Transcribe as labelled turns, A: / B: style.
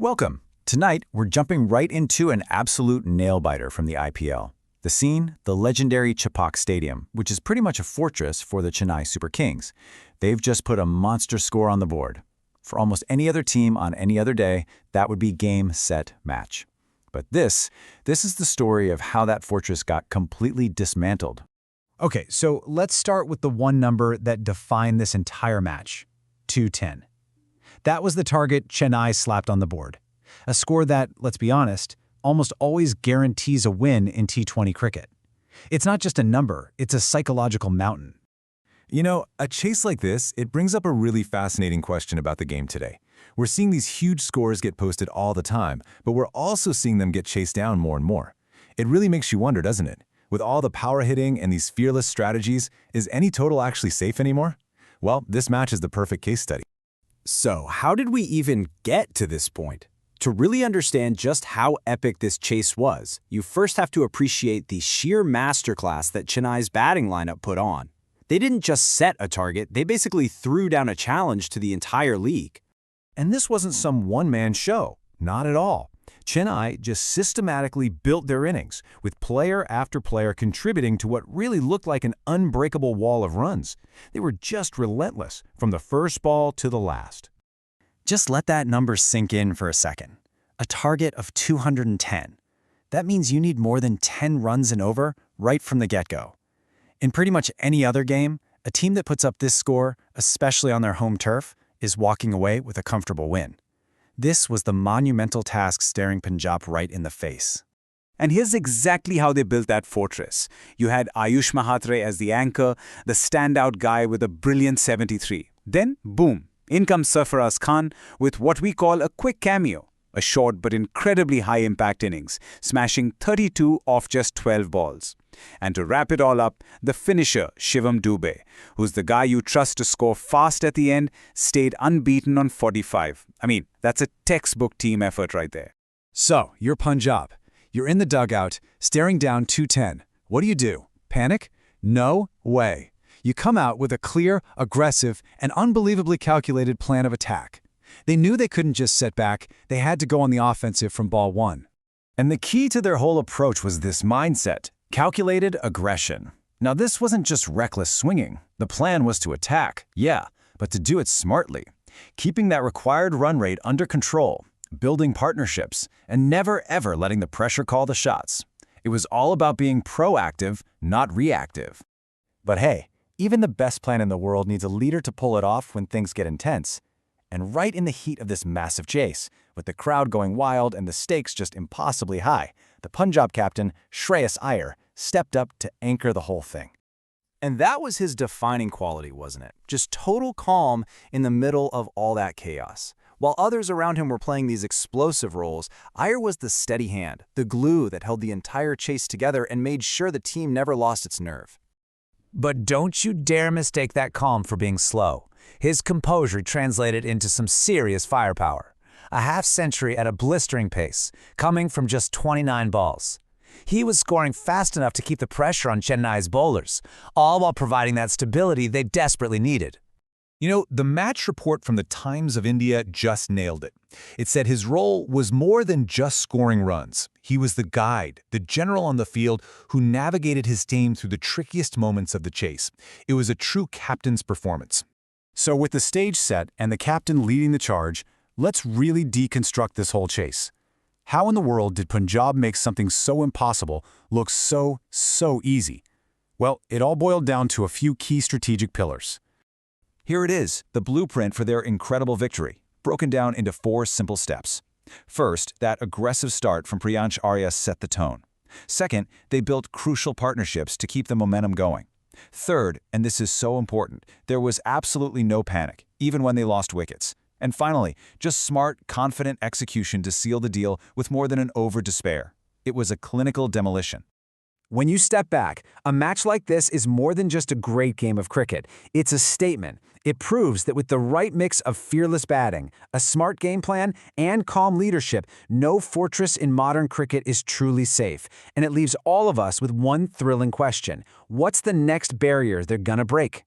A: Welcome. Tonight, we're jumping right into an absolute nail-biter from the IPL. The scene, the legendary Chepauk Stadium, which is pretty much a fortress for the Chennai Super Kings. They've just put a monster score on the board. For almost any other team on any other day, that would be game, set, match. But this is the story of how that fortress got completely dismantled.
B: Okay, so let's start with the one number that defined this entire match, 210. That was the target Chennai slapped on the board. A score that, let's be honest, almost always guarantees a win in T20 cricket. It's not just a number, it's a psychological mountain.
C: You know, a chase like this, it brings up a really fascinating question about the game today. We're seeing these huge scores get posted all the time, but we're also seeing them get chased down more and more. It really makes you wonder, doesn't it? With all the power hitting and these fearless strategies, is any total actually safe anymore? Well, this match is the perfect case study.
D: So, how did we even get to this point? To really understand just how epic this chase was, you first have to appreciate the sheer masterclass that Chennai's batting lineup put on. They didn't just set a target, they basically threw down a challenge to the entire league.
C: And this wasn't some one-man show. Not at all. Chennai just systematically built their innings, with player after player contributing to what really looked like an unbreakable wall of runs. They were just relentless, from the first ball to the last.
A: Just let that number sink in for a second. A target of 210. That means you need more than 10 runs and over right from the get-go. In pretty much any other game, a team that puts up this score, especially on their home turf, is walking away with a comfortable win. This was the monumental task staring Punjab right in the face.
D: And here's exactly how they built that fortress. You had Ayush Mahatre as the anchor, the standout guy with a brilliant 73. Then, boom, in comes Sarfaraz Khan with what we call a quick cameo. A short but incredibly high-impact innings, smashing 32 off just 12 balls. And to wrap it all up, the finisher, Shivam Dube, who's the guy you trust to score fast at the end, stayed unbeaten on 45. I mean, that's a textbook team effort right there.
B: So, you're Punjab. You're in the dugout, staring down 210. What do? Panic? No way. You come out with a clear, aggressive, and unbelievably calculated plan of attack. They knew they couldn't just sit back, they had to go on the offensive from ball one.
C: And the key to their whole approach was this mindset, calculated aggression. Now, this wasn't just reckless swinging. The plan was to attack, yeah, but to do it smartly, keeping that required run rate under control, building partnerships, and never ever letting the pressure call the shots. It was all about being proactive, not reactive. But hey, even the best plan in the world needs a leader to pull it off when things get intense. And right in the heat of this massive chase, with the crowd going wild and the stakes just impossibly high, the Punjab captain, Shreyas Iyer, stepped up to anchor the whole thing.
D: And that was his defining quality, wasn't it? Just total calm in the middle of all that chaos. While others around him were playing these explosive roles, Iyer was the steady hand, the glue that held the entire chase together and made sure the team never lost its nerve.
B: But don't you dare mistake that calm for being slow. His composure translated into some serious firepower. A half-century at a blistering pace, coming from just 29 balls. He was scoring fast enough to keep the pressure on Chennai's bowlers, all while providing that stability they desperately needed.
C: You know, the match report from the Times of India just nailed it. It said his role was more than just scoring runs. He was the guide, the general on the field who navigated his team through the trickiest moments of the chase. It was a true captain's performance. So with the stage set and the captain leading the charge, let's really deconstruct this whole chase. How in the world did Punjab make something so impossible look so easy? Well, it all boiled down to a few key strategic pillars. Here it is, the blueprint for their incredible victory, broken down into 4 simple steps. First, that aggressive start from Priyansh Arya set the tone. Second, they built crucial partnerships to keep the momentum going. Third, and this is so important, there was absolutely no panic, even when they lost wickets. And finally, just smart, confident execution to seal the deal with more than an over-despair. It was a clinical demolition.
B: When you step back, a match like this is more than just a great game of cricket. It's a statement. It proves that with the right mix of fearless batting, a smart game plan, and calm leadership, no fortress in modern cricket is truly safe. And it leaves all of us with one thrilling question. What's the next barrier they're gonna break?